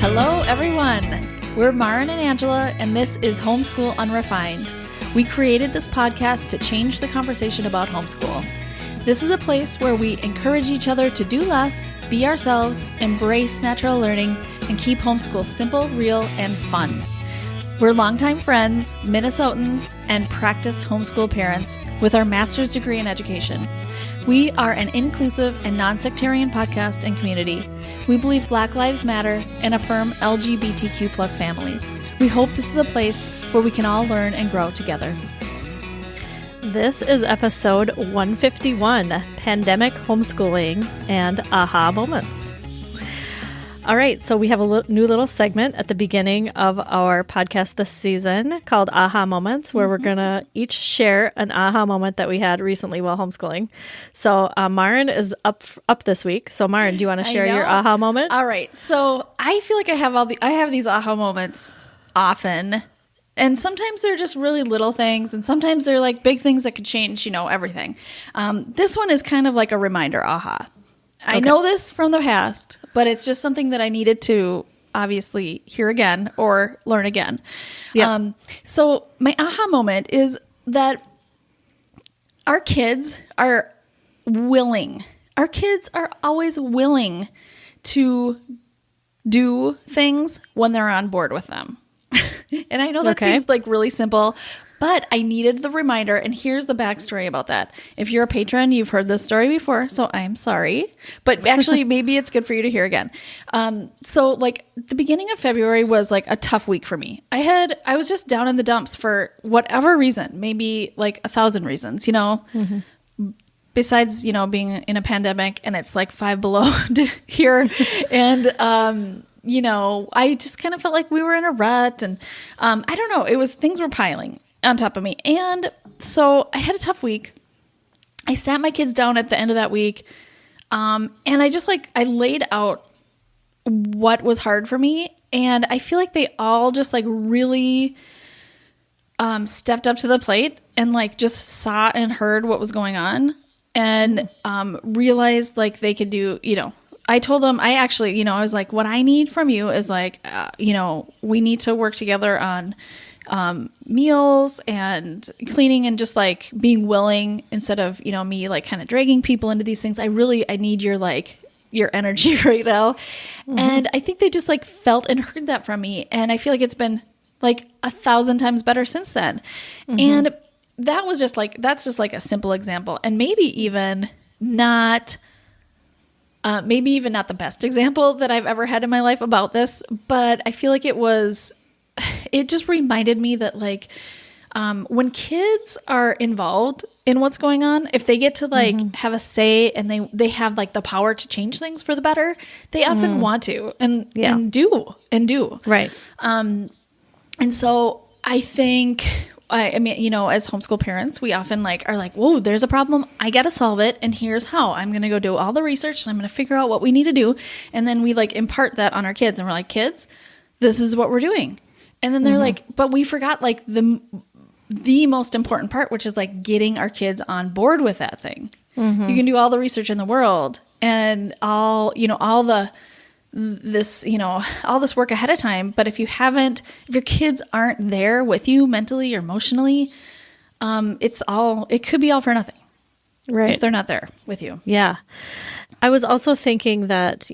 Hello, everyone. We're Maren and Angela, and this is Homeschool Unrefined. We created this podcast to change the conversation about homeschool. This is a place where we encourage each other to do less, be ourselves, embrace natural learning, and keep homeschool simple, real, and fun. We're longtime friends, Minnesotans, and practiced homeschool parents with our master's degree in education. We are an inclusive and non-sectarian podcast and community. We believe Black Lives Matter and affirm LGBTQ plus families. We hope this is a place where we can all learn and grow together. This is episode 151, Pandemic Homeschooling and Aha Moments. All right, so we have a new little segment at the beginning of our podcast this season called Aha Moments, where we're going to each share an aha moment that we had recently while homeschooling. So Maren is up this week. So Maren, do you want to share your aha moment? All right. So I feel like I have these aha moments often. And sometimes they're just really little things, and sometimes they're like big things that could change, everything. This one is kind of like a reminder aha. I know this from the past, but it's just something that I needed to obviously hear again or learn again. Yep. So my aha moment is that our kids are willing. Our kids are always willing to do things when they're on board with them. And I know that seems like really simple, but I needed the reminder, and here's the backstory about that. If you're a patron, you've heard this story before, so I'm sorry. But actually, maybe it's good for you to hear again. So like the beginning of February was like a tough week for me. I was just down in the dumps for whatever reason, maybe like 1,000 reasons, besides, being in a pandemic and it's like 5 below here. And, I just kind of felt like we were in a rut, and I don't know, things were piling on top of me. And so I had a tough week. I sat my kids down at the end of that week. And I laid out what was hard for me. And I feel like they all just like really stepped up to the plate and like just saw and heard what was going on, and realized like they could do, I told them, I was like, what I need from you is like, we need to work together on meals and cleaning and just like being willing instead of, me like kind of dragging people into these things. I need your energy right now. Mm-hmm. And I think they just like felt and heard that from me. And I feel like it's been like 1,000 times better since then. Mm-hmm. And that's just like a simple example, and maybe even not the best example that I've ever had in my life about this, but I feel like it just reminded me that like, when kids are involved in what's going on, if they get to like have a say and they have like the power to change things for the better, they often want to and do. Right. And so I think, as homeschool parents, we often are like, whoa, there's a problem. I got to solve it. And here's how. I'm going to go do all the research, and I'm going to figure out what we need to do. And then we like impart that on our kids, and we're like, kids, this is what we're doing. And then they're like, but we forgot like the most important part, which is like getting our kids on board with that thing. Mm-hmm. You can do all the research in the world and all this work ahead of time. But if your kids aren't there with you mentally or emotionally, it could be all for nothing. Right. If they're not there with you. Yeah. I was also thinking that,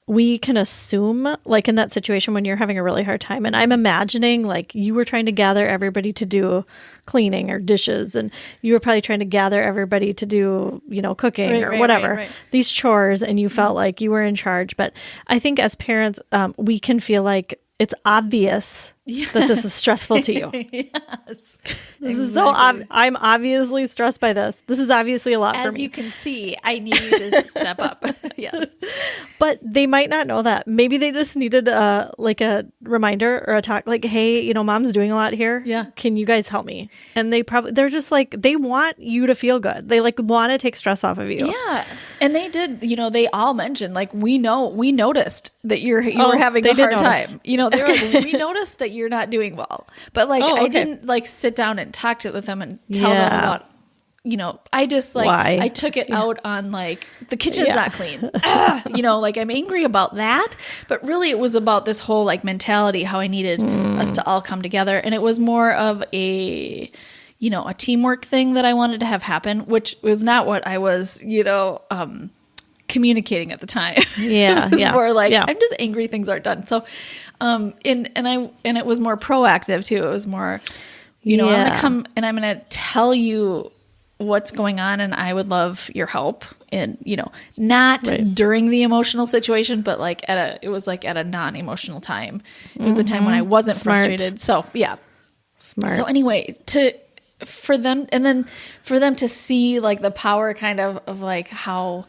we can assume, like in that situation when you're having a really hard time, and I'm imagining like you were trying to gather everybody to do cleaning or dishes, and you were probably trying to gather everybody to do, cooking or whatever, right. These chores, and you felt like you were in charge. But I think as parents, we can feel like it's obvious that this is stressful to you. Yes. This is so I'm obviously stressed by this. This is obviously a lot for me. As you can see, I need you to step up. Yes. But they might not know that. Maybe they just needed a reminder or a talk like, hey, mom's doing a lot here. Yeah. Can you guys help me? And they're just like, they want you to feel good. They like want to take stress off of you. Yeah. And they did, they all mentioned like, we noticed that you were having a hard time. They were like, we noticed that you're not doing well. But like, I didn't like sit down and talk with them and tell them about I just like, Why? I took it out on like, the kitchen's not clean. Like I'm angry about that. But really it was about this whole like mentality, how I needed us to all come together. And it was more of a teamwork thing that I wanted to have happen, which was not what I was, communicating at the time. Yeah. It was more like, I'm just angry things aren't done. So, and it was more proactive too. It was more, I'm going to come and I'm going to tell you what's going on, and I would love your help. And, not during the emotional situation, but like it was like at a non-emotional time. It was a time when I wasn't frustrated. So yeah. Smart. So anyway, for them to see like the power kind of like how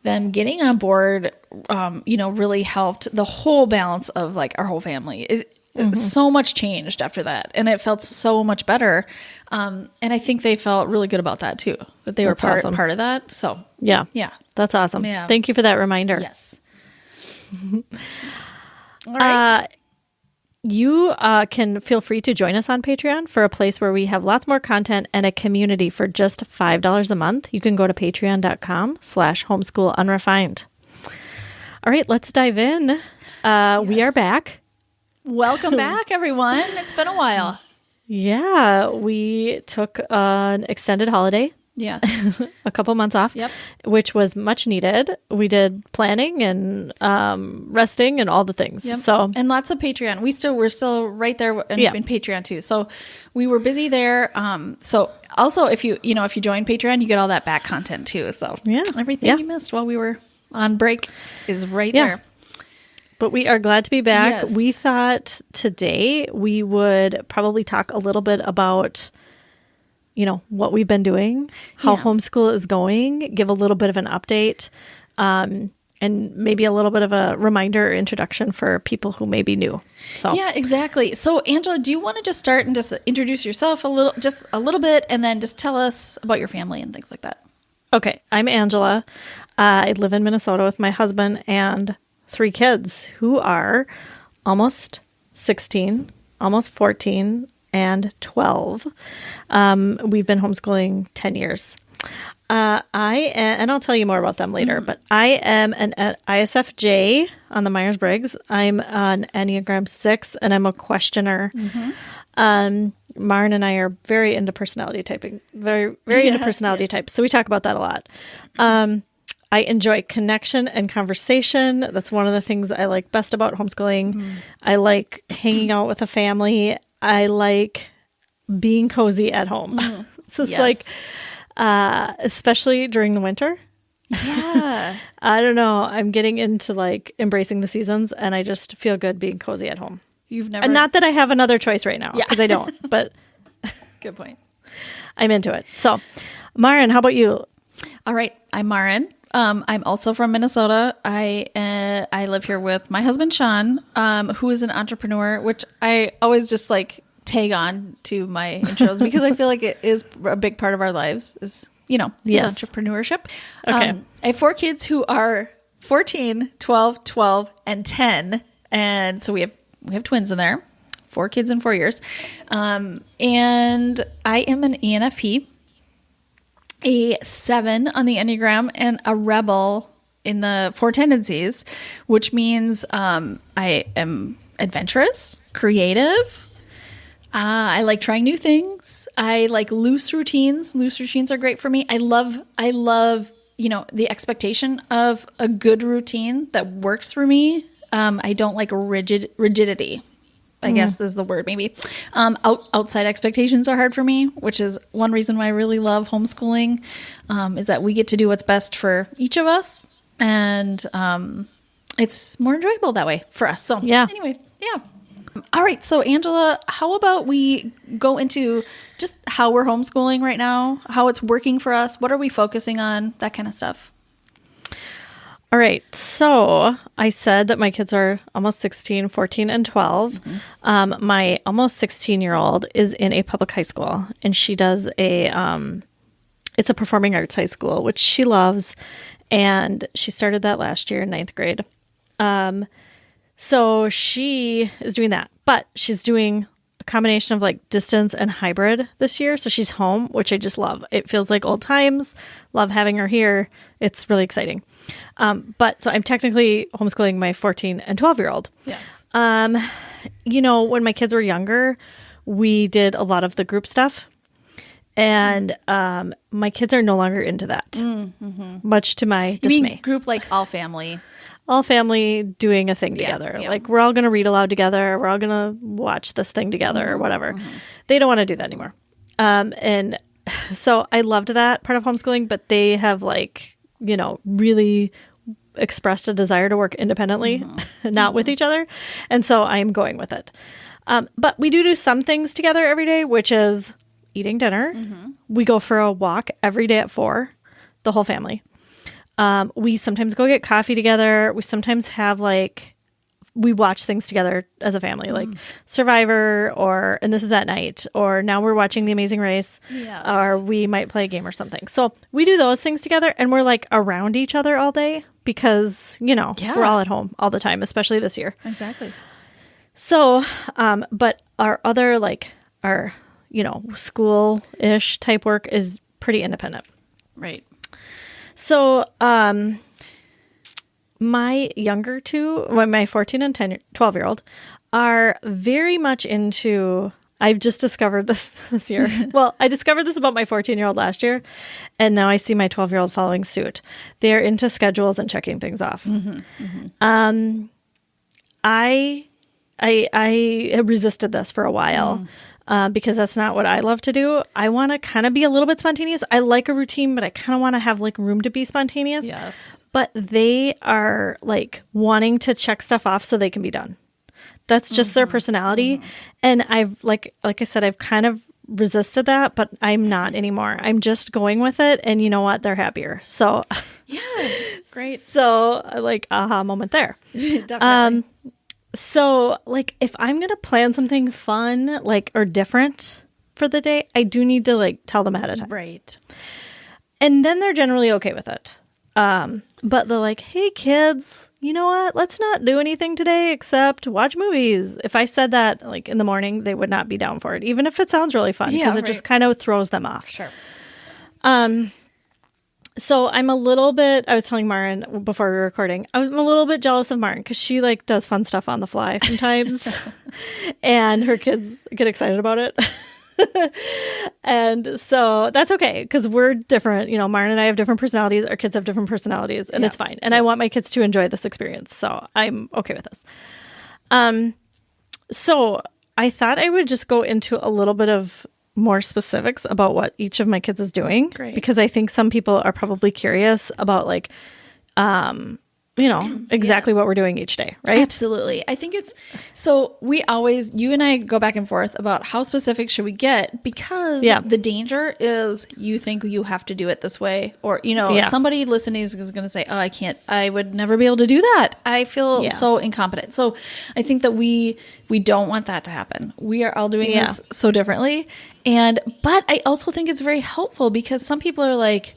them getting on board, really helped the whole balance of like our whole family. So much changed after that, and it felt so much better. And I think they felt really good about that too, that they were part of that. So yeah, that's awesome. Yeah. Thank you for that reminder. Yes. All right. You can feel free to join us on Patreon for a place where we have lots more content and a community for just $5 a month. You can go to patreon.com/homeschoolunrefined. All right, let's dive in. We are back. Welcome back, everyone. It's been a while. Yeah, we took an extended holiday. Yeah. A couple months off, which was much needed. We did planning and resting and all the things. Yep. So, and lots of Patreon. We're still right there in Patreon too. So we were busy there. So also if you join Patreon, you get all that back content too. So everything you missed while we were on break is right there. But we are glad to be back. Yes. We thought today we would probably talk a little bit about, what we've been doing, how homeschool is going, give a little bit of an update, and maybe a little bit of a reminder or introduction for people who may be new. So yeah, exactly. So Angela, do you want to just start and just introduce yourself a little bit, and then just tell us about your family and things like that? Okay. I'm Angela. I live in Minnesota with my husband and 3 kids who are almost 16, almost 14, and 12. We've been homeschooling 10 years. And I'll tell you more about them later, but I am an ISFJ on the Myers-Briggs. I'm an Enneagram 6, and I'm a questioner. Maren and I are very into personality typing, very, very into personality types. So we talk about that a lot. I enjoy connection and conversation. That's one of the things I like best about homeschooling. I like hanging out with a family. I like being cozy at home. So it's like, especially during the winter. Yeah. I don't know. I'm getting into like embracing the seasons, and I just feel good being cozy at home. And not that I have another choice right now, because I don't, but good point. I'm into it. So Maren, how about you? All right. I'm Maren. I'm also from Minnesota. I live here with my husband, Sean, who is an entrepreneur, which I always just like tag on to my intros because I feel like it is a big part of our lives is, entrepreneurship. Okay. I have 4 kids who are 14, 12, and 10. And so we have twins in there, 4 kids in 4 years. And I am an ENFP. A 7 on the Enneagram, and a rebel in the 4 tendencies, which means I am adventurous, creative. I like trying new things. I like loose routines. Loose routines are great for me. I love, the expectation of a good routine that works for me. I don't like rigidity. I guess is the word maybe. Outside expectations are hard for me, which is one reason why I really love homeschooling, is that we get to do what's best for each of us. And it's more enjoyable that way for us. So anyway, All right. So Angela, how about we go into just how we're homeschooling right now, how it's working for us, what are we focusing on, that kind of stuff. All right. So I said that my kids are almost 16, 14, and 12. My almost 16-year-old is in a public high school, and she does it's a performing arts high school, which she loves. And she started that last year in 9th grade. So she is doing that, but she's doing a combination of like distance and hybrid this year. So she's home, which I just love. It feels like old times. Love having her here. It's really exciting. But so I'm technically homeschooling my 14 and 12-year-old. Yes. When my kids were younger, we did a lot of the group stuff. And my kids are no longer into that, much to my dismay. You mean group like all family? All family doing a thing together. Yeah. Like we're all going to read aloud together. We're all going to watch this thing together or whatever. They don't want to do that anymore. And so I loved that part of homeschooling, but they have really expressed a desire to work independently, not with each other. And so I'm going with it. But we do some things together every day, which is eating dinner. We go for a walk every day at 4, the whole family. We sometimes go get coffee together. We sometimes have we watch things together as a family, like Survivor and this is at night, or now we're watching The Amazing Race, or we might play a game or something. So we do those things together and we're around each other all day because, we're all at home all the time, especially this year. Exactly. So, but our other, our, school-ish type work is pretty independent. Right. So, my younger two, my 14 and 12-year-old, are very much into, I've just discovered this year. Well, I discovered this about my 14-year-old last year, and now I see my 12-year-old following suit. They're into schedules and checking things off. I have resisted this for a while. Because that's not what I love to do. I want to kind of be a little bit spontaneous. I like a routine, but I kind of want to have room to be spontaneous. Yes. But they are wanting to check stuff off so they can be done. That's just their personality. And I've, like I said, I've kind of resisted that, but I'm not anymore. I'm just going with it. And you know what? They're happier. So yeah, great. So aha moment there. Definitely. So, if I'm going to plan something fun, or different for the day, I do need to, tell them ahead of time. Right. And then they're generally okay with it. But they're like, hey, kids, you know what? Let's not do anything today except watch movies. If I said that, in the morning, they would not be down for it, even if it sounds really fun, because it just kind of throws them off. Sure. So I'm a little bit, I was telling Maren before we were recording, I'm a little bit jealous of Maren because she does fun stuff on the fly sometimes and her kids get excited about it. And so that's okay because we're different. Maren and I have different personalities. Our kids have different personalities and it's fine. And I want my kids to enjoy this experience. So I'm okay with this. So I thought I would just go into a little bit of more specifics about what each of my kids is doing. Great. Because I think some people are probably curious about exactly what we're doing each day, right? Absolutely. I think you and I go back and forth about how specific should we get because the danger is you think you have to do it this way or, somebody listening is going to say, oh, I can't, I would never be able to do that. I feel so incompetent. So I think that we don't want that to happen. We are all doing this so differently. But I also think it's very helpful because some people are like,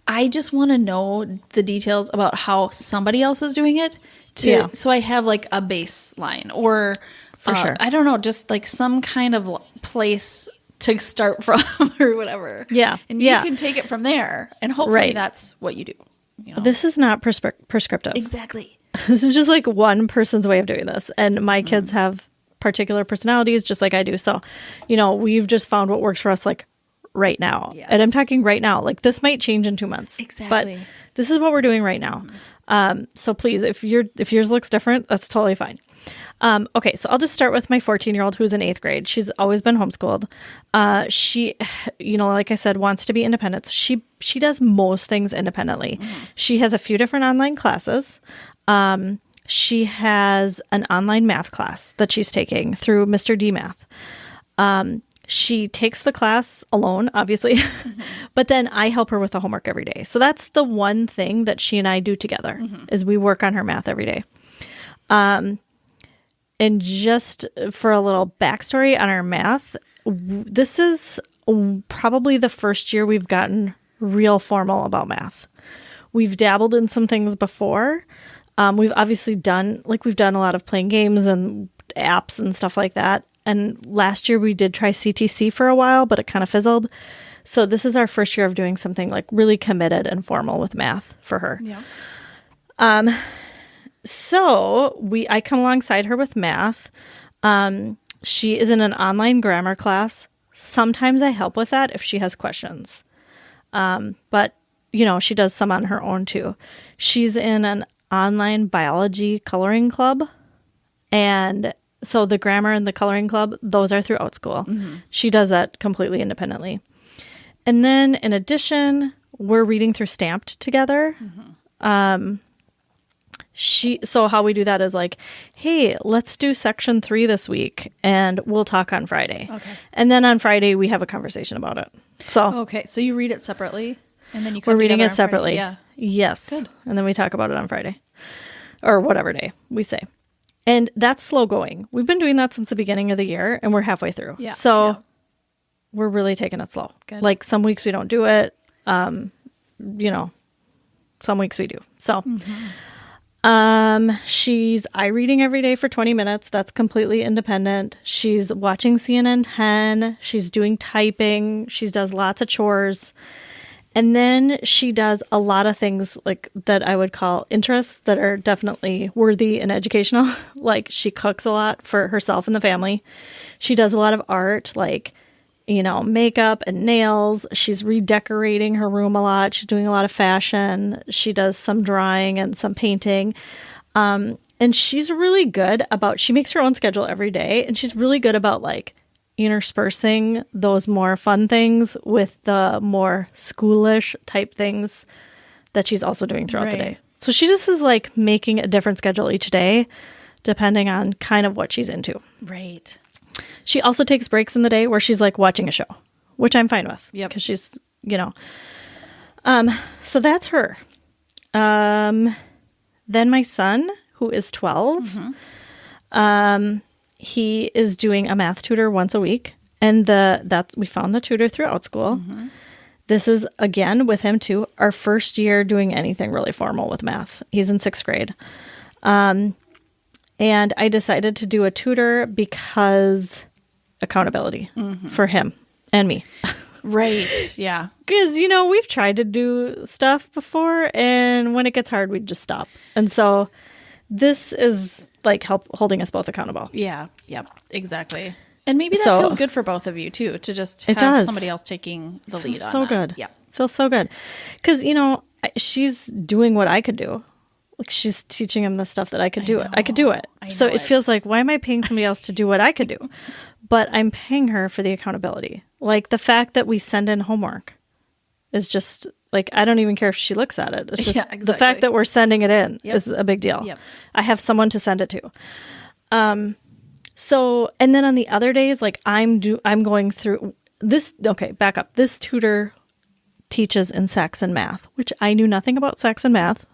I just want to know the details about how somebody else is doing it so I have a baseline or for sure. I don't know, just some kind of place to start from or whatever. Yeah. And you can take it from there and hopefully that's what you do. This is not prescriptive. Exactly. This is just one person's way of doing this. And my kids have particular personalities just like I do. So, we've just found what works for us right now. Yes. And I'm talking right now. This might change in 2 months. Exactly. But this is what we're doing right now. So please, if yours looks different, that's totally fine. Okay, so I'll just start with my 14-year-old who's in 8th grade. She's always been homeschooled. She, like I said, wants to be independent. So she does most things independently. She has a few different online classes. She has an online math class that she's taking through Mr. D Math. She takes the class alone, obviously, but then I help her with the homework every day. So that's the one thing that she and I do together is we work on her math every day. And just for a little backstory on our math, this is probably the first year we've gotten real formal about math. We've dabbled in some things before. We've obviously done a lot of playing games and apps and stuff like that. And last year we did try CTC for a while, but it kind of fizzled. So this is our first year of doing something like really committed and formal with math for her. Yeah. So I come alongside her with math. She is in an online grammar class. Sometimes I help with that if she has questions. But, she does some on her own too. She's in an online biology coloring club. And so the grammar and the coloring club, those are through Outschool. Mm-hmm. She does that completely independently. And then in addition, we're reading through Stamped together. Mm-hmm. So how we do that is like, hey, let's do section 3 this week and we'll talk on Friday. Okay. And then on Friday we have a conversation about it. So you read it separately and then you come we're reading together it separately. Yeah. Yes. Good. And then we talk about it on Friday or whatever day we say. And that's slow going. We've been doing that since the beginning of the year and we're halfway through. Yeah. So we're really taking it slow. Good. Like some weeks we don't do it. Some weeks we do. So she's reading every day for 20 minutes. That's completely independent. She's watching CNN 10. She's doing typing. She does lots of chores. And then she does a lot of things like that I would call interests that are definitely worthy and educational. Like she cooks a lot for herself and the family. She does a lot of art, like, makeup and nails. She's redecorating her room a lot. She's doing a lot of fashion. She does some drawing and some painting. And she's really good she makes her own schedule every day. And she's really good about like interspersing those more fun things with the more schoolish type things that she's also doing throughout the day. So she just is like making a different schedule each day, depending on kind of what she's into. Right. She also takes breaks in the day where she's like watching a show, which I'm fine with. Yep. Because she's, so that's her. Then my son, who is 12, he is doing a math tutor once a week. And we found the tutor through Outschool. Mm-hmm. This is, again, with him too, our first year doing anything really formal with math. He's in 6th grade. And I decided to do a tutor because accountability for him and me. Right. Yeah. Because, we've tried to do stuff before and when it gets hard, we just stop. And so this is like holding us both accountable. Yeah. Yep. Exactly. And maybe that feels good for both of you too, to just have somebody else taking the lead on so that. Good. Yeah. Feels so good. Because, she's doing what I could do. Like she's teaching him the stuff that I could do it. I could do it. So it feels like, why am I paying somebody else to do what I could do? But I'm paying her for the accountability. Like the fact that we send in homework is just like, I don't even care if she looks at it. It's just the fact that we're sending it in is a big deal. Yep. I have someone to send it to. So, and then on the other days, like I'm going through this. Okay, back up. This tutor teaches in Saxon math, which I knew nothing about Saxon math.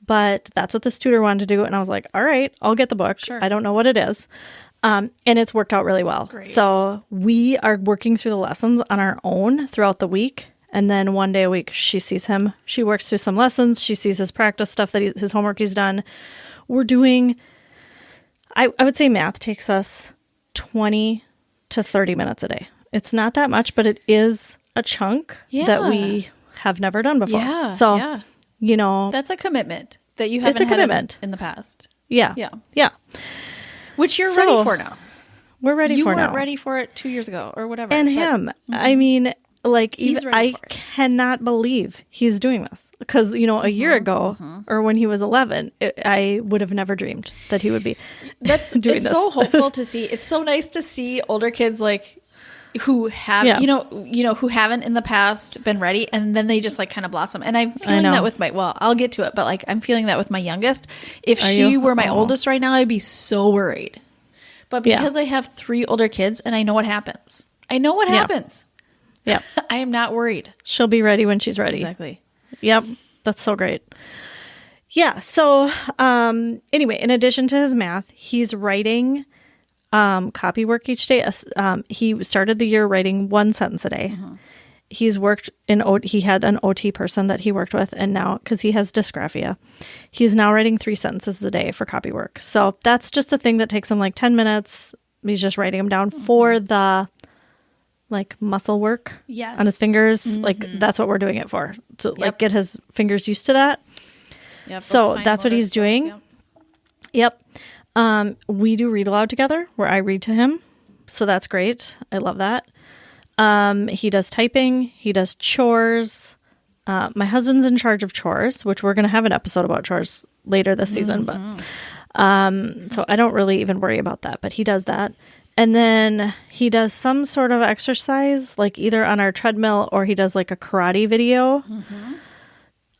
But that's what this tutor wanted to do. And I was like, all right, I'll get the book. Sure. I don't know what it is. And it's worked out really well. Great. So we are working through the lessons on our own throughout the week. And then one day a week, she sees him. She works through some lessons. She sees his practice stuff, his homework he's done. We're doing, I would say math takes us 20 to 30 minutes a day. It's not that much, but it is a chunk that we have never done before. Yeah. So, that's a commitment that you haven't had in the past. Yeah. Yeah. Yeah. Which you're ready for now. We're ready for now. You weren't ready for it 2 years ago or whatever. And him. I mean, like, I cannot believe he's doing this. Because, a year ago or when he was 11, I would have never dreamed that he would be doing this. It's so hopeful to see. It's so nice to see older kids like who have, who haven't in the past been ready, and then they just like kind of blossom. And I'm feeling that with I'll get to it, but like I'm feeling that with my youngest. If she were my oldest right now, I'd be so worried. But because I have 3 older kids and I know what happens. Yeah. I am not worried. She'll be ready when she's ready. Exactly. Yep. That's so great. Yeah. So, anyway, in addition to his math, he's writing copy work each day. He started the year writing 1 sentence a day. He's worked he had an OT person that he worked with, and now, because he has dysgraphia, he's now writing 3 sentences a day for copy work. So that's just a thing that takes him like 10 minutes, He's just writing them down for the like muscle work on his fingers. Like that's what we're doing it for. To like get his fingers used to that. Yep, so that's what he's doing. Yep. We do read aloud together where I read to him. So that's great. I love that. He does typing. He does chores. My husband's in charge of chores, which we're going to have an episode about chores later this season. But so I don't really even worry about that. But he does that. And then he does some sort of exercise, like either on our treadmill or he does like a karate video.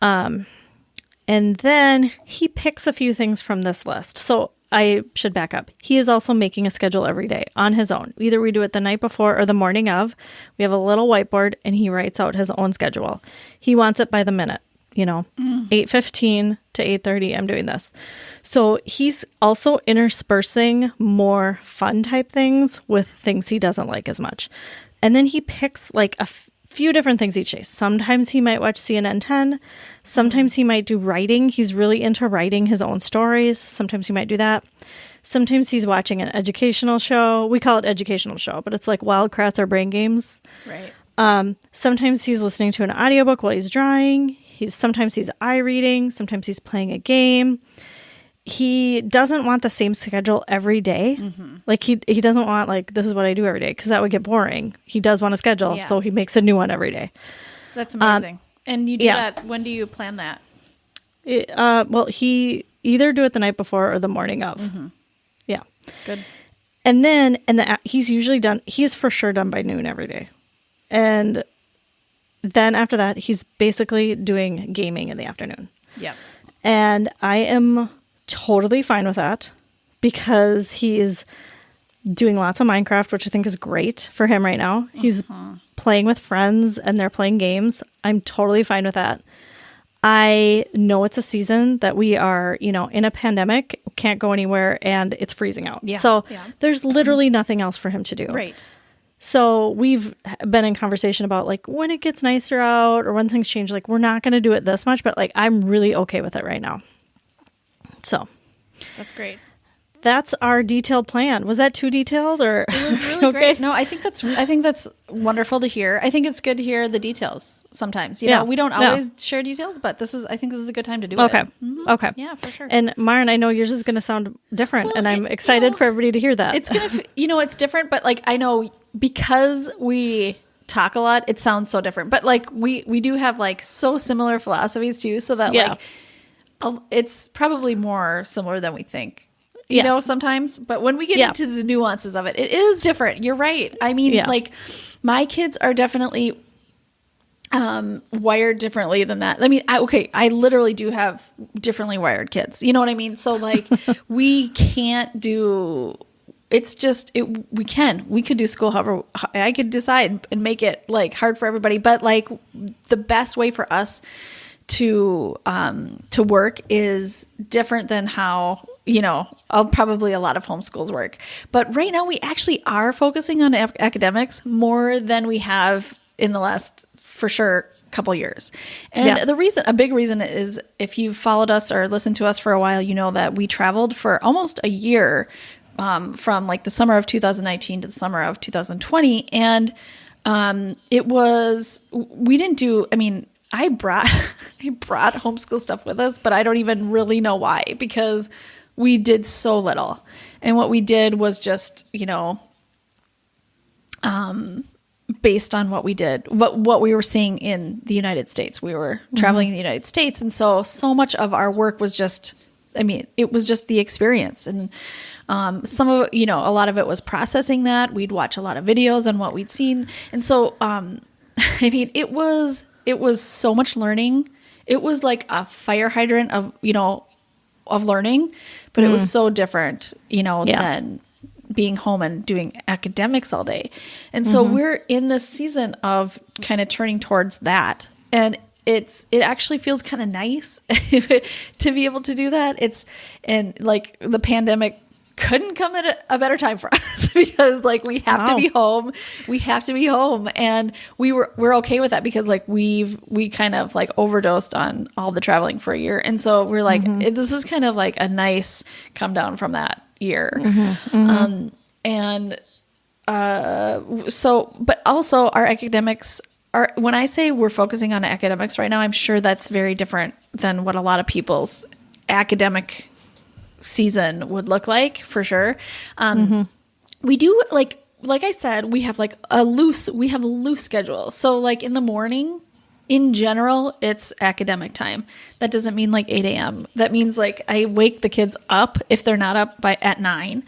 And then he picks a few things from this list. So I should back up. He is also making a schedule every day on his own. Either we do it the night before or the morning of. We have a little whiteboard and he writes out his own schedule. He wants it by the minute, 8:15 to 8:30. I'm doing this. So he's also interspersing more fun type things with things he doesn't like as much. And then he picks like a few different things each day. Sometimes he might watch CNN 10. Sometimes he might do writing. He's really into writing his own stories. Sometimes he might do that. Sometimes he's watching an educational show. We call it educational show, but it's like Wildcrats or Brain Games. Right. Sometimes he's listening to an audiobook while he's drawing. Sometimes he's eye reading. Sometimes he's playing a game. He doesn't want the same schedule every day. Like he doesn't want like, this is what I do every day, because that would get boring. He does want a schedule. So he makes a new one every day. That's amazing. And you do that. When do you plan that? Well, he either do it the night before or the morning of. Yeah. Good. And then, he's usually done, he's for sure done by noon every day. And then after that, he's basically doing gaming in the afternoon. Yeah. And I am totally fine with that because he is doing lots of Minecraft, which I think is great for him right now. He's playing with friends and they're playing games. I'm totally fine with that. I know it's a season that we are, in a pandemic, can't go anywhere and it's freezing out. So there's literally nothing else for him to do. Right. So we've been in conversation about like when it gets nicer out or when things change, like we're not going to do it this much, but like I'm really okay with it right now. So that's great. That's our detailed plan. Was that too detailed or? It was really great. No, I think that's wonderful to hear. I think it's good to hear the details sometimes. You know, we don't always share details, but I think this is a good time to do it. Okay. Yeah, for sure. And Maren, I know yours is going to sound different and I'm excited for everybody to hear that. It's going to, it's different, but like, I know because we talk a lot, it sounds so different, but like we do have like so similar philosophies too. So that like, it's probably more similar than we think. You know, sometimes, but when we get into the nuances of it, it is different. You're right. I mean, like my kids are definitely wired differently than that. I mean, I literally do have differently wired kids. You know what I mean? So like we can't do, it's just, we could do school however I could decide and make it like hard for everybody. But like the best way for us to work is different than how, probably a lot of homeschools work. But right now we actually are focusing on academics more than we have in the last, for sure, couple years. And a big reason is if you've followed us or listened to us for a while, you know that we traveled for almost a year from like the summer of 2019 to the summer of 2020. And I brought homeschool stuff with us, but I don't even really know why, because we did so little. And what we did was just, based on what we did, what we were seeing in the United States. We were traveling in the United States. And so much of our work was just, it was just the experience. And some of, a lot of it was processing that. We'd watch a lot of videos on what we'd seen. And so, it was so much learning. It was like a fire hydrant of learning, but it was so different, than being home and doing academics all day. And so we're in this season of kind of turning towards that. And it actually feels kind of nice to be able to do that. And like the pandemic couldn't come at a better time for us because like we have to be home. We have to be home. And we're okay with that because like we kind of like overdosed on all the traveling for a year. And so we're like, this is kind of like a nice come down from that year. And but also our academics are, when I say we're focusing on academics right now, I'm sure that's very different than what a lot of people's academic season would look like, for sure. We do, like I said, we have a loose schedule. So like in the morning, in general, it's academic time. That doesn't mean like 8 a.m. That means like I wake the kids up if they're not up at 9.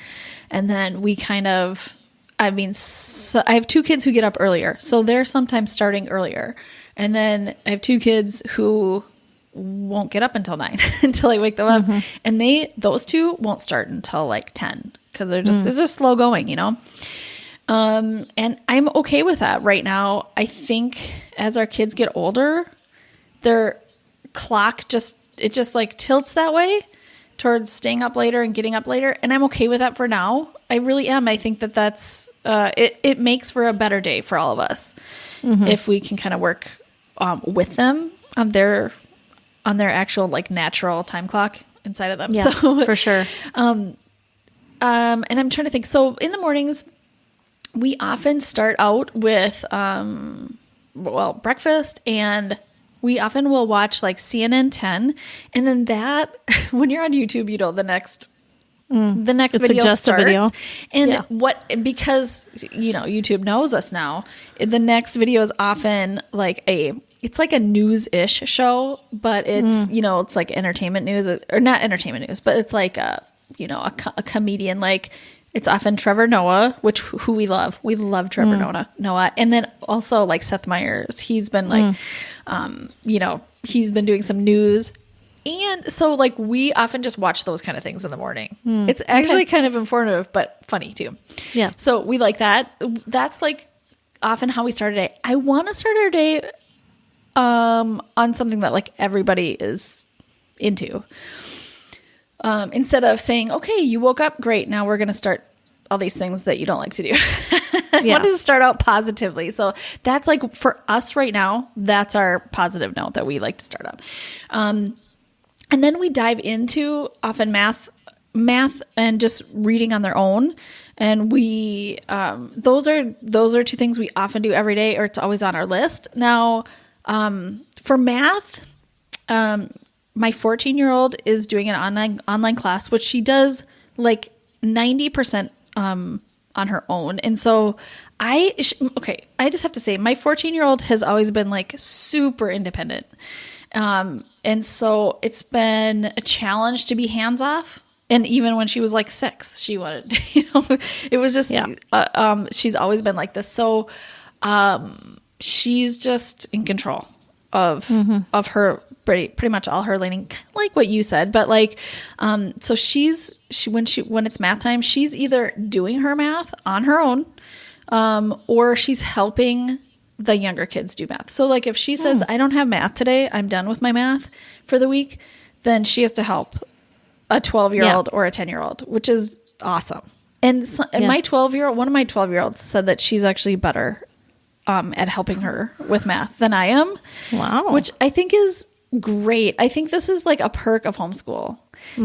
And then we so I have 2 kids who get up earlier. So they're sometimes starting earlier. And then I have 2 kids who won't get up until 9 until I wake them up. And those 2 won't start until like 10 because it's just slow going, and I'm okay with that right now. I think as our kids get older, their clock just like tilts that way towards staying up later and getting up later. And I'm okay with that for now. I really am. I think that's, it makes for a better day for all of us if we can kind of work with them on their actual like natural time clock inside of them. Yeah, so, for sure. And I'm trying to think. So in the mornings, we often start out with, breakfast, and we often will watch like CNN 10. And then that, when you're on YouTube, the next video starts. And because, YouTube knows us now, the next video is often like it's like a news-ish show, but it's, it's like entertainment news, or not entertainment news, but it's like a comedian, like it's often Trevor Noah, who we love. We love Trevor Noah. And then also like Seth Meyers. He's been like, he's been doing some news. And so like we often just watch those kind of things in the morning. It's actually kind of informative, but funny too. Yeah. So we like that. That's like often how we start a day. I want to start our day on something that like everybody is into. Instead of saying, okay, you woke up, great, now we're going to start all these things that you don't like to do. I want to start out positively. So that's like, for us right now, that's our positive note that we like to start on. And then we dive into often math and just reading on their own. And we, those are 2 things we often do every day, or it's always on our list. Now, for math, my 14-year-old is doing an online class, which she does like 90% on her own. And so I just have to say, my 14-year-old has always been like super independent. And so it's been a challenge to be hands off. And even when she was like 6, she wanted, it was just, she's always been like this. So, she's just in control of her pretty much all her learning, like what you said, but like, so when it's math time, she's either doing her math on her own, or she's helping the younger kids do math. So like if she says, I don't have math today, I'm done with my math for the week, then she has to help a 12-year-old or a 10-year-old, which is awesome. And my 12-year-old, one of my 12-year-olds said that she's actually better at helping her with math than I am. Wow. Which I think is great. I think this is like a perk of homeschool,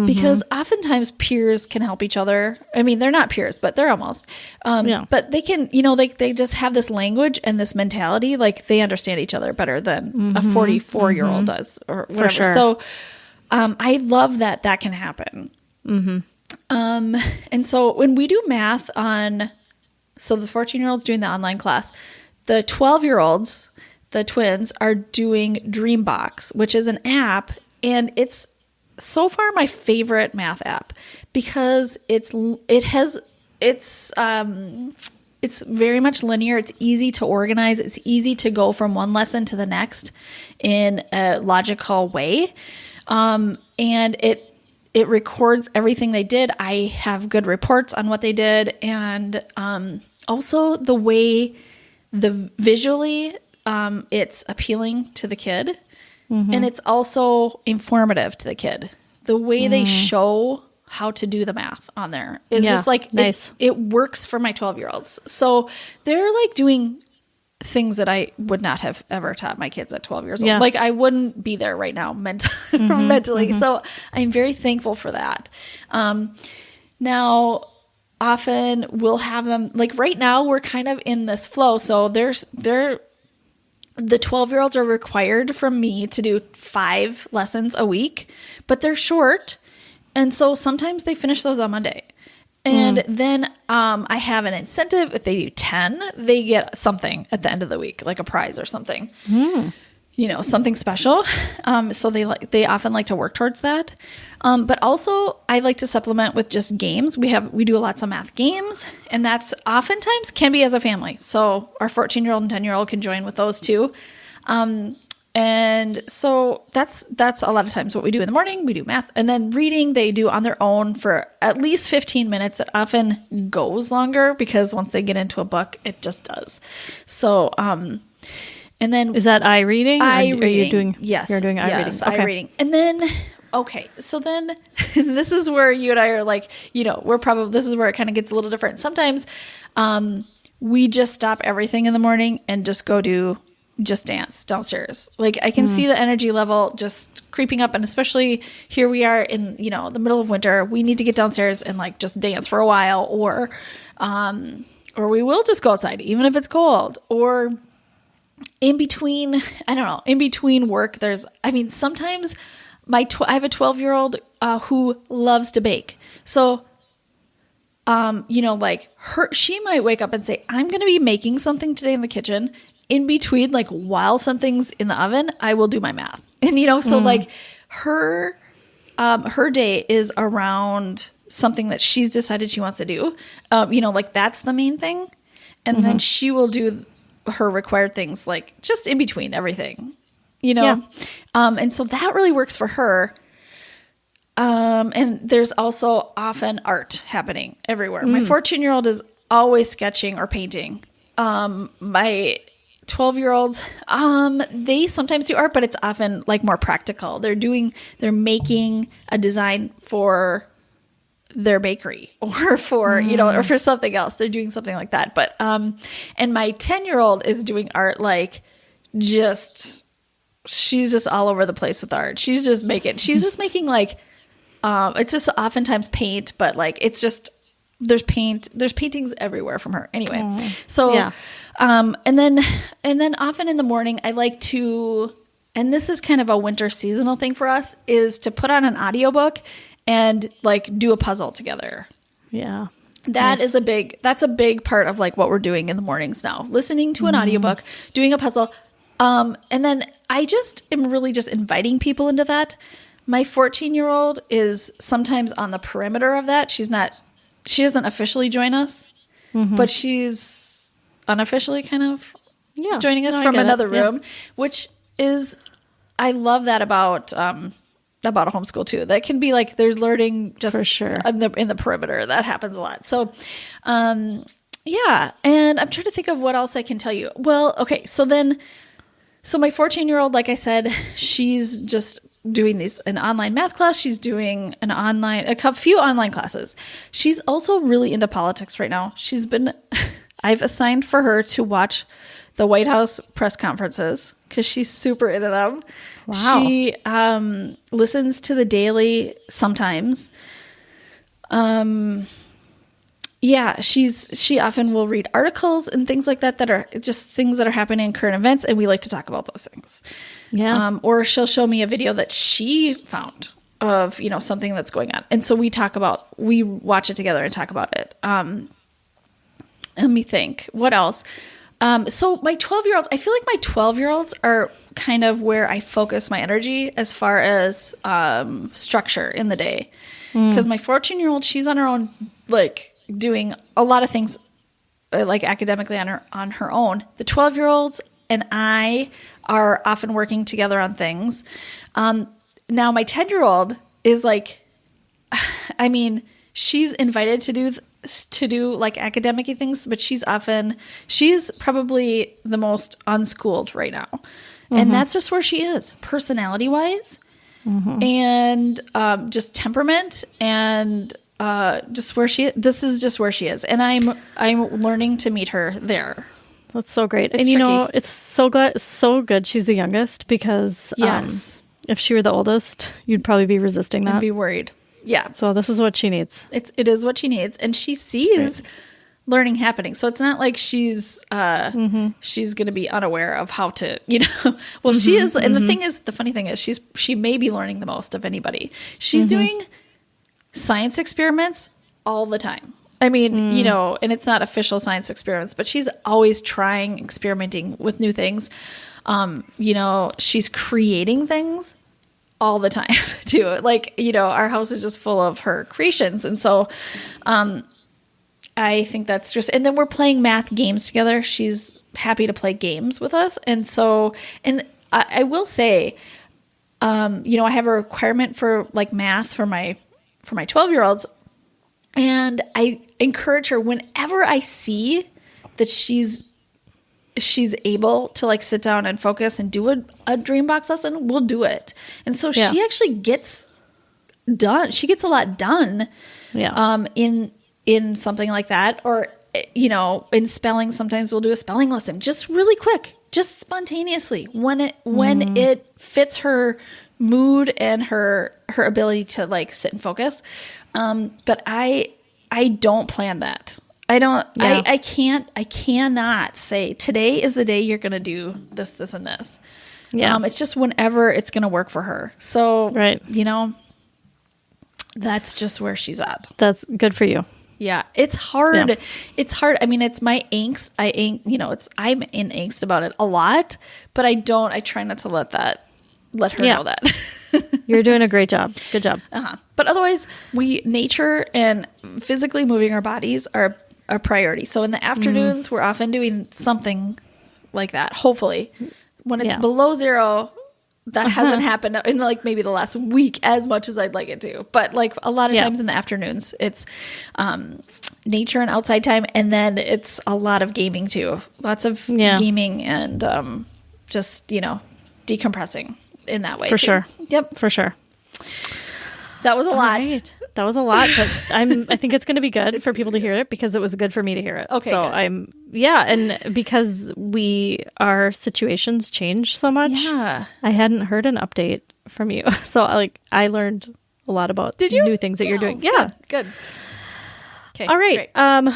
because oftentimes peers can help each other. I mean, they're not peers, but they're almost. But they can, they just have this language and this mentality, like they understand each other better than a 44-year-old does, or whatever. For sure. So I love that can happen. And so when we do math so the 14-year-old's doing the online class, the 12-year-olds, the twins, are doing Dreambox, which is an app, and it's so far my favorite math app because it's very much linear. It's easy to organize. It's easy to go from one lesson to the next in a logical way, and it records everything they did. I have good reports on what they did, and also the way visually, it's appealing to the kid, and it's also informative to the kid. The way they show how to do the math on there is just like nice. It works for my 12-year-olds. So they're like doing things that I would not have ever taught my kids at 12 years old. Like I wouldn't be there right now mentally. So I'm very thankful for that. Now, often we'll have them, like right now we're kind of in this flow. So the 12-year-olds are required from me to do 5 lessons a week, but they're short. And so sometimes they finish those on Monday. And then I have an incentive. If they do 10, they get something at the end of the week, like a prize or something, something special. So they often like to work towards that. But also I like to supplement with just games. We do lots of math games, and that's oftentimes can be as a family. So our 14-year-old and 10-year-old can join with those too. And so that's a lot of times what we do in the morning. We do math, and then reading they do on their own for at least 15 minutes. It often goes longer because once they get into a book, it just does. So, and then is that eye reading? Eye reading. Are you doing? Yes, you're doing eye reading. Yes, eye reading. And then, okay, so then this is where you and I are like, this is where it kind of gets a little different. Sometimes, we just stop everything in the morning and just go do just dance downstairs. Like I can see the energy level just creeping up, and especially here we are in, the middle of winter, we need to get downstairs and like just dance for a while, or we will just go outside, even if it's cold, or in between, I don't know, in between work, sometimes I have a 12-year-old who loves to bake. So, she might wake up and say, I'm going to be making something today in the kitchen. In between, like while something's in the oven, I will do my math. And, so like her day is around something that she's decided she wants to do. Like that's the main thing. And then she will do her required things, like just in between everything, and so that really works for her. And there's also often art happening everywhere. My 14-year-old is always sketching or painting. My 12-year-olds, they sometimes do art, but it's often like more practical. They're making a design for their bakery or for, or for something else. They're doing something like that. But, and my 10-year-old is doing art, like she's just all over the place with art. She's just making like, it's just oftentimes paint, but like, it's just, there's paintings everywhere from her anyway. So, yeah. And then often in the morning I like to, and this is kind of a winter seasonal thing for us, is to put on an audiobook and like do a puzzle together. Yeah. That's a big part of like what we're doing in the mornings now, listening to an audiobook, doing a puzzle. And then I just am really just inviting people into that. My 14-year-old is sometimes on the perimeter of that. She doesn't officially join us, but she's unofficially kind of joining us from another room, which is, I love that about a homeschool too. That can be like, there's learning just for sure in the perimeter. That happens a lot. So, yeah. And I'm trying to think of what else I can tell you. Well, okay. So my 14-year-old, like I said, she's just doing an online math class. She's doing a few online classes. She's also really into politics right now. I've assigned for her to watch the White House press conferences because she's super into them. Wow. She listens to the Daily sometimes. Yeah, she often will read articles and things like that are just things that are happening in current events, and we like to talk about those things. Yeah. Or she'll show me a video that she found of, something that's going on. And so we watch it together and talk about it. Let me think. What else? So my 12-year-olds, I feel like my 12-year-olds are kind of where I focus my energy as far as structure in the day. Because my 14-year-old, she's on her own, like doing a lot of things like academically on her own. The 12-year-olds and I are often working together on things. Now my 10-year-old is like, she's invited to do like academic-y things, but she's probably the most unschooled right now. And that's just where she is personality-wise and just temperament and just where she is. This is just where she is. And I'm learning to meet her there. That's so great. It's tricky. It's so good she's the youngest because if she were the oldest, you'd probably be resisting that. I'd be worried. Yeah. So this is what she needs. It is what she needs. And she sees learning happening. So it's not like she's going to be unaware of how to, well, she is. And the funny thing is she may be learning the most of anybody. She's doing science experiments all the time. I mean, and it's not official science experiments, but she's always experimenting with new things. She's creating things all the time too. Like, our house is just full of her creations. And so, I think that's just, and then we're playing math games together. She's happy to play games with us. And so, and I will say, I have a requirement for like math for my 12-year-olds. And I encourage her whenever I see that she's able to like sit down and focus and do a Dreambox lesson, we'll do it. And so she actually gets done. She gets a lot done in something like that. Or, in spelling, sometimes we'll do a spelling lesson just really quick, just spontaneously when it fits her mood and her ability to like sit and focus. But I don't plan that. I don't, I cannot say today is the day you're going to do this, this, and this. Yeah. It's just whenever it's going to work for her. So, that's just where she's at. That's good for you. Yeah. It's hard. Yeah. It's hard. I mean, it's my angst. I'm in angst about it a lot, but I try not to let her know that. You're doing a great job. Good job. But otherwise, nature and physically moving our bodies are a priority. So in the afternoons, we're often doing something like that. Hopefully, when it's below zero, that hasn't happened in like maybe the last week as much as I'd like it to. But like a lot of times in the afternoons, it's nature and outside time, and then it's a lot of gaming too. Lots of gaming and just decompressing in that way. For sure. Yep. For sure. That was a lot. Right. That was a lot, but I think it's going to be good for people to hear it because it was good for me to hear it. Okay. So good. And because our situations change so much, I hadn't heard an update from you. So I learned a lot about new things that you're doing. Yeah. Good. Okay. All right.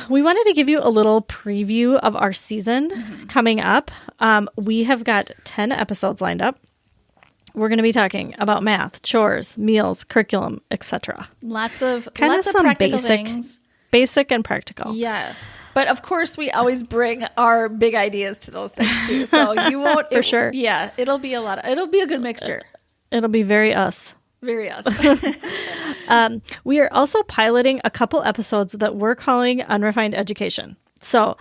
We wanted to give you a little preview of our season coming up. We have got 10 episodes lined up. We're going to be talking about math, chores, meals, curriculum, etc. Lots of some practical things. Basic and practical. Yes. But of course, we always bring our big ideas to those things too. So you won't... For sure. Yeah. It'll be it'll be a good mixture. It'll be very us. Very us. We are also piloting a couple episodes that we're calling Unrefined Education. So,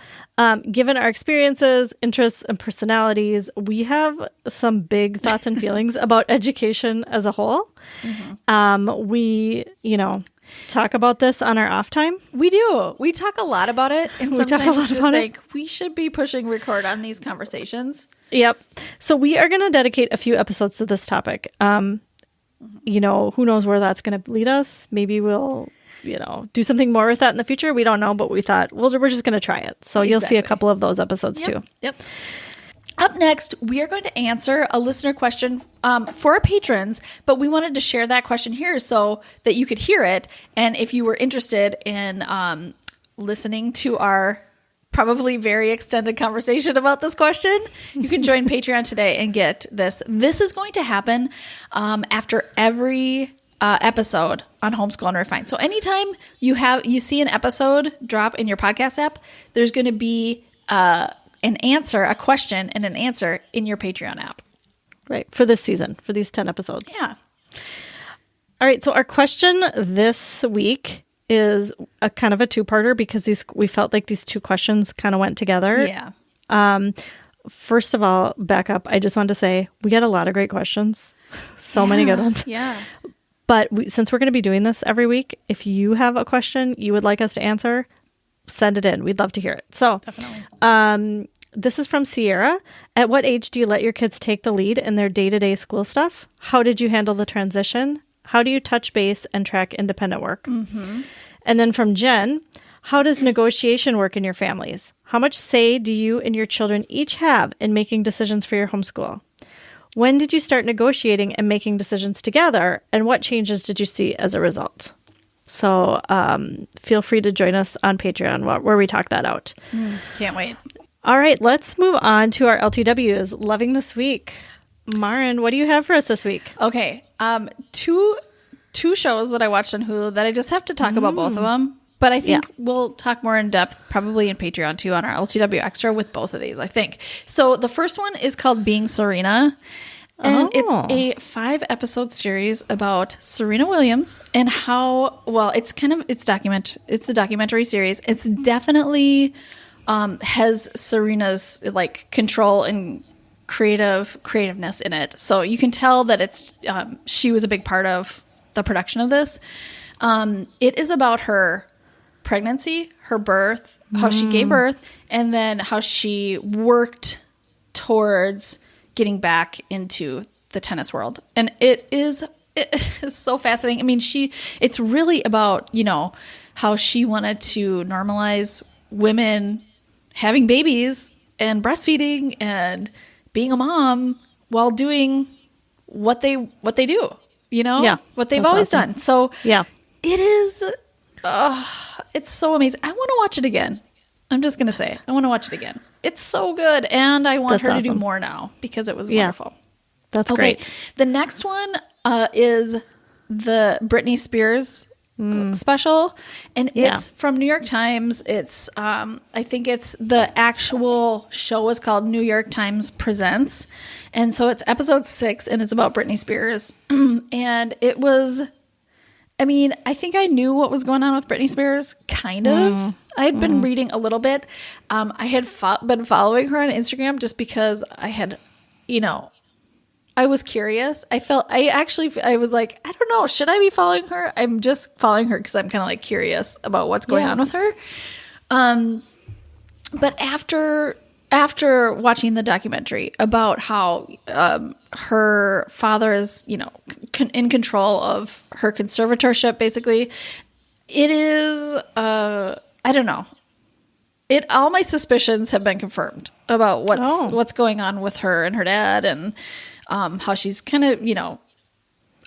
given our experiences, interests, and personalities, we have some big thoughts and feelings about education as a whole. We, talk about this on our off time. We do. We talk a lot about it. And sometimes just think we should be pushing record on these conversations. Yep. So we are going to dedicate a few episodes to this topic. Who knows where that's going to lead us. Maybe we'll do something more with that in the future. We don't know, but we thought, we're just going to try it. So You'll see a couple of those episodes too. Yep. Up next, we are going to answer a listener question for our patrons, but we wanted to share that question here so that you could hear it. And if you were interested in listening to our probably very extended conversation about this question, you can join Patreon today and get this. This is going to happen after every episode on Homeschool Unrefined. So anytime you see an episode drop in your podcast app, there's going to be a question and an answer in your Patreon app. Right. For this season, for these 10 episodes. Yeah. All right. So our question this week is a kind of a two-parter because we felt like these two questions kind of went together. Yeah. First of all, back up. I just wanted to say we get a lot of great questions. Many good ones. Yeah. But since we're going to be doing this every week, if you have a question you would like us to answer, send it in. We'd love to hear it. So, definitely. This is from Sierra. At what age do you let your kids take the lead in their day-to-day school stuff? How did you handle the transition? How do you touch base and track independent work? Mm-hmm. And then from Jen, how does negotiation work in your families? How much say do you and your children each have in making decisions for your homeschool? When did you start negotiating and making decisions together? And what changes did you see as a result? So feel free to join us on Patreon where we talk that out. Can't wait. All right, let's move on to our LTWs. Loving this week. Maren, what do you have for us this week? Okay. Two shows that I watched on Hulu that I just have to talk about both of them. But I think we'll talk more in depth, probably in Patreon too, on our LTW Extra with both of these, I think. So the first one is called Being Serena. And it's a 5-episode series about Serena Williams and how, well, it's a documentary series. It's definitely has Serena's like control and creativeness in it. So you can tell that it's she was a big part of the production of this. It is about her pregnancy, her birth, how she gave birth, and then how she worked towards getting back into the tennis world. And it is so fascinating. I mean, it's really about, how she wanted to normalize women having babies and breastfeeding and being a mom while doing what they do, what they've always done. So it is, it's so amazing. I want to watch it again. I'm just going to say, I want to watch it again. It's so good. And I want her to do more now because it was wonderful. That's great. The next one is the Britney Spears special. And it's from New York Times. It's, I think it's the actual show is called New York Times Presents. And so it's episode 6 and it's about Britney Spears. And it was, I mean, I think I knew what was going on with Britney Spears, kind of. I had been reading a little bit. I had been following her on Instagram just because I had, I was curious. I was like, I don't know, should I be following her? I'm just following her because I'm kind of like curious about what's going on with her. But after watching the documentary about how her father is, in control of her conservatorship, basically, it is, I don't know. All my suspicions have been confirmed about what's going on with her and her dad, and how she's kind of,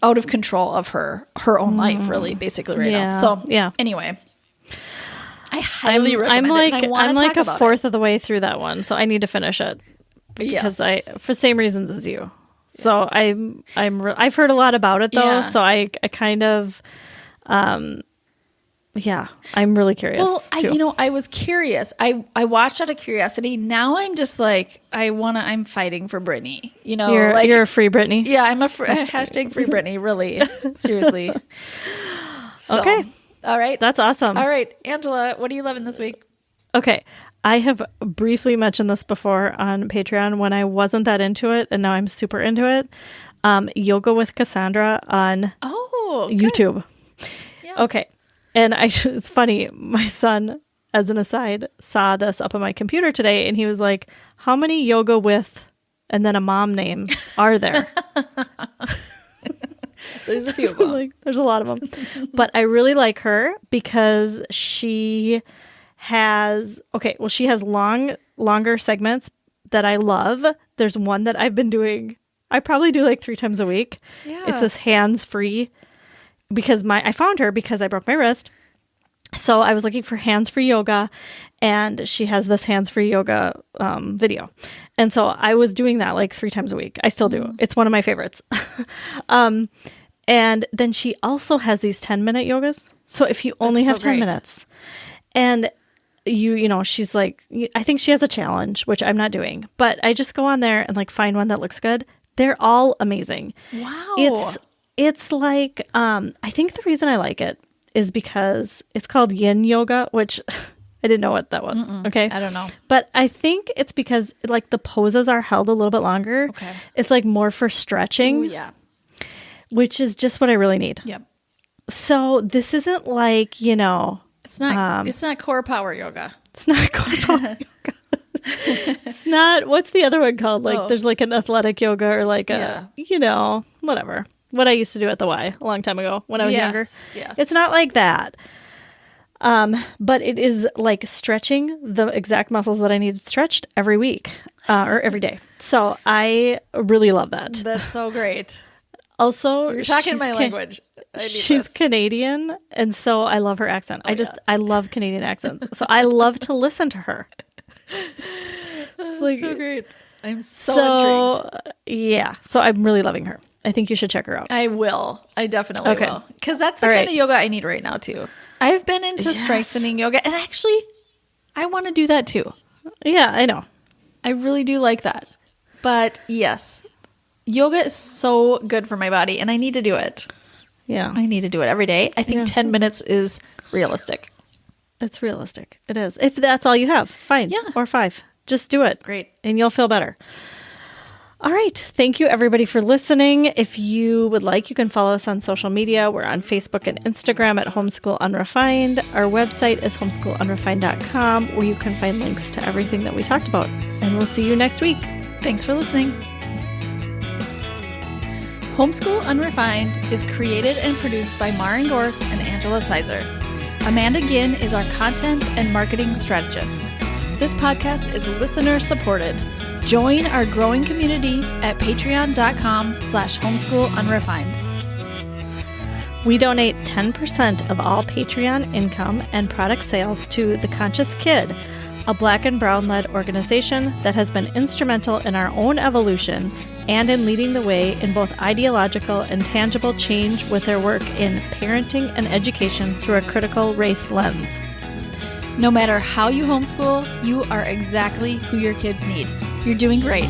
out of control of her own life, really, basically right now. So anyway. I highly recommend it. I'm like a fourth of the way through that one, so I need to finish it because for same reasons as you. So I've heard a lot about it though, so I kind of, I'm really curious. Well, I was curious. I watched out of curiosity. Now I'm just like, I'm fighting for Britney. You're a free Britney. Yeah, I'm a hashtag free Britney. Really, seriously. So, okay. All right. That's awesome. All right. Angela, what are you loving this week? Okay. I have briefly mentioned this before on Patreon when I wasn't that into it, and now I'm super into it. Yoga with Kassandra on YouTube. Yeah. Okay. And it's funny. My son, as an aside, saw this up on my computer today, and he was like, how many yoga with and then a mom name are there? There's a few of them. There's a lot of them. But I really like her because she has, she has longer segments that I love. There's one that I've been doing, I probably do like 3 times a week. Yeah. It's this hands-free because I found her because I broke my wrist. So I was looking for hands-free yoga, and she has this hands-free yoga video. And so I was doing that like 3 times a week. I still do. It's one of my favorites. And then she also has these 10-minute yogas. So if you only have 10 minutes and she's like, I think she has a challenge, which I'm not doing, but I just go on there and like find one that looks good. They're all amazing. Wow. It's like, I think the reason I like it is because it's called Yin Yoga, which I didn't know what that was. Okay. I don't know. But I think it's because like the poses are held a little bit longer. Okay. It's like more for stretching. Ooh, yeah. Which is just what I really need. Yep. So this isn't like, it's not core power yoga. It's not core power yoga. It's not, what's the other one called? Like there's like an athletic yoga or like whatever. What I used to do at the Y a long time ago when I was younger. Yeah. It's not like that. But it is like stretching the exact muscles that I need stretched every week or every day. So I really love that. That's so great. Also, You're talking my language. I need She's this. Canadian, and so I love her accent. I love Canadian accents. So I love to listen to her. That's so great. I'm so intrigued. Yeah. So I'm really loving her. I think you should check her out. I will. I definitely Okay. will. Because that's the All kind right. of yoga I need right now, too. I've been into strengthening yoga, and actually, I want to do that, too. Yeah, I know. I really do like that. But yes, yoga is so good for my body, and I need to do it. Yeah. I need to do it every day. I think 10 minutes is realistic. It's realistic. It is. If that's all you have, fine. Yeah. Or 5. Just do it. Great. And you'll feel better. All right. Thank you, everybody, for listening. If you would like, you can follow us on social media. We're on Facebook and Instagram at Homeschool Unrefined. Our website is homeschoolunrefined.com, where you can find links to everything that we talked about. And we'll see you next week. Thanks for listening. Homeschool Unrefined is created and produced by Maren Gorse and Angela Sizer. Amanda Ginn is our content and marketing strategist. This podcast is listener supported. Join our growing community at patreon.com/homeschoolunrefined. We donate 10% of all Patreon income and product sales to The Conscious Kid, a Black and Brown-led organization that has been instrumental in our own evolution and in leading the way in both ideological and tangible change with their work in parenting and education through a critical race lens. No matter how you homeschool, you are exactly who your kids need. You're doing great.